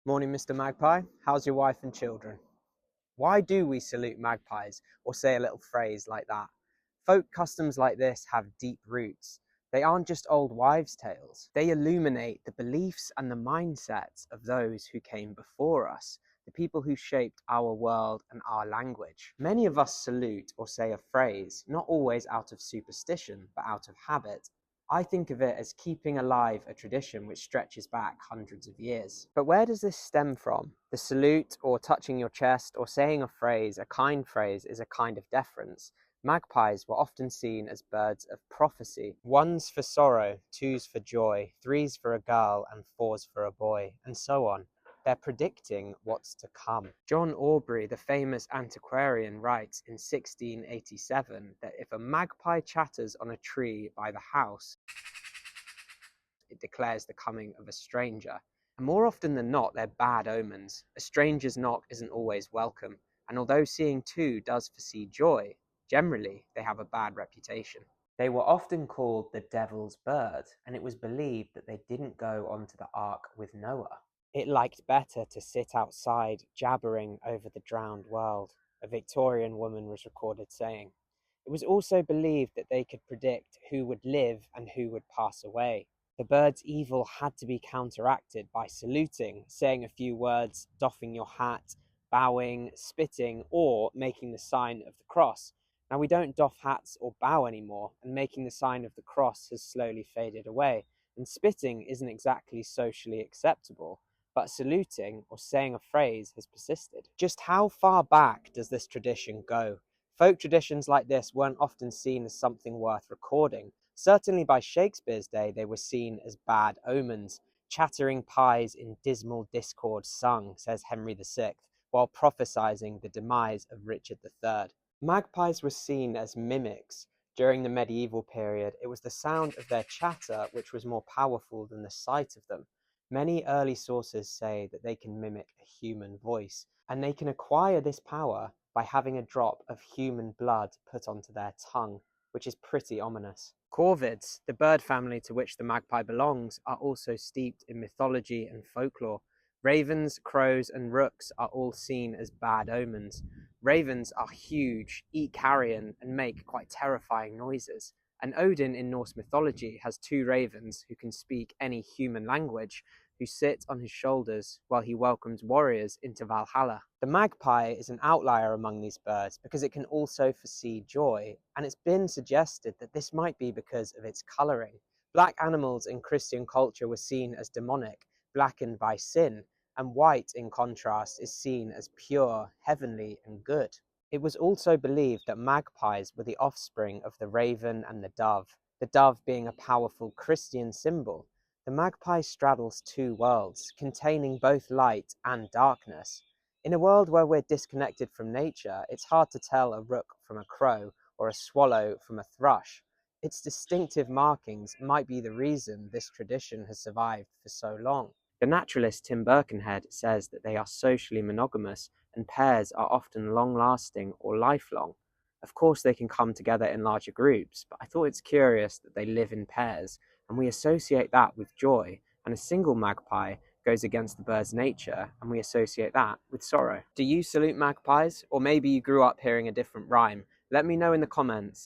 Morning, Mr. Magpie. How's your wife and children? Why do we salute magpies or say a little phrase like that? Folk customs like this have deep roots. They aren't just old wives' tales. They illuminate the beliefs and the mindsets of those who came before us, the people who shaped our world and our language. Many of us salute or say a phrase, not always out of superstition, but out of habit. I think of it as keeping alive a tradition which stretches back hundreds of years. But where does this stem from? The salute, or touching your chest, or saying a phrase, a kind phrase, is a kind of deference. Magpies were often seen as birds of prophecy. Ones for sorrow, twos for joy, threes for a girl, and fours for a boy, and so on. They're predicting what's to come. John Aubrey, the famous antiquarian, writes in 1687 that if a magpie chatters on a tree by the house, it declares the coming of a stranger. And more often than not, they're bad omens. A stranger's knock isn't always welcome, and although seeing two does foresee joy, generally they have a bad reputation. They were often called the devil's bird, and it was believed that they didn't go onto the ark with Noah. It liked better to sit outside, jabbering over the drowned world, a Victorian woman was recorded saying. It was also believed that they could predict who would live and who would pass away. The bird's evil had to be counteracted by saluting, saying a few words, doffing your hat, bowing, spitting, or making the sign of the cross. Now, we don't doff hats or bow anymore, and making the sign of the cross has slowly faded away, and spitting isn't exactly socially acceptable. But saluting or saying a phrase has persisted. Just how far back does this tradition go? Folk traditions like this weren't often seen as something worth recording. Certainly by Shakespeare's day, they were seen as bad omens. Chattering pies in dismal discord sung, says Henry VI, while prophesying the demise of Richard III. Magpies were seen as mimics. During the medieval period, it was the sound of their chatter which was more powerful than the sight of them. Many early sources say that they can mimic a human voice, and they can acquire this power by having a drop of human blood put onto their tongue, which is pretty ominous. Corvids, the bird family to which the magpie belongs, are also steeped in mythology and folklore. Ravens, crows, and rooks are all seen as bad omens. Ravens are huge, eat carrion, and make quite terrifying noises. And Odin in Norse mythology has two ravens who can speak any human language, who sit on his shoulders while he welcomes warriors into Valhalla. The magpie is an outlier among these birds because it can also foresee joy, and it's been suggested that this might be because of its colouring. Black animals in Christian culture were seen as demonic, blackened by sin, and white, in contrast, is seen as pure, heavenly, and good. It was also believed that magpies were the offspring of the raven and the dove being a powerful Christian symbol. The magpie straddles two worlds, containing both light and darkness. In a world where we're disconnected from nature, it's hard to tell a rook from a crow or a swallow from a thrush. Its distinctive markings might be the reason this tradition has survived for so long. The naturalist Tim Birkenhead says that they are socially monogamous and pairs are often long-lasting or lifelong. Of course, they can come together in larger groups, but I thought it's curious that they live in pairs, and we associate that with joy, and a single magpie goes against the bird's nature, and we associate that with sorrow. Do you salute magpies? Or maybe you grew up hearing a different rhyme? Let me know in the comments.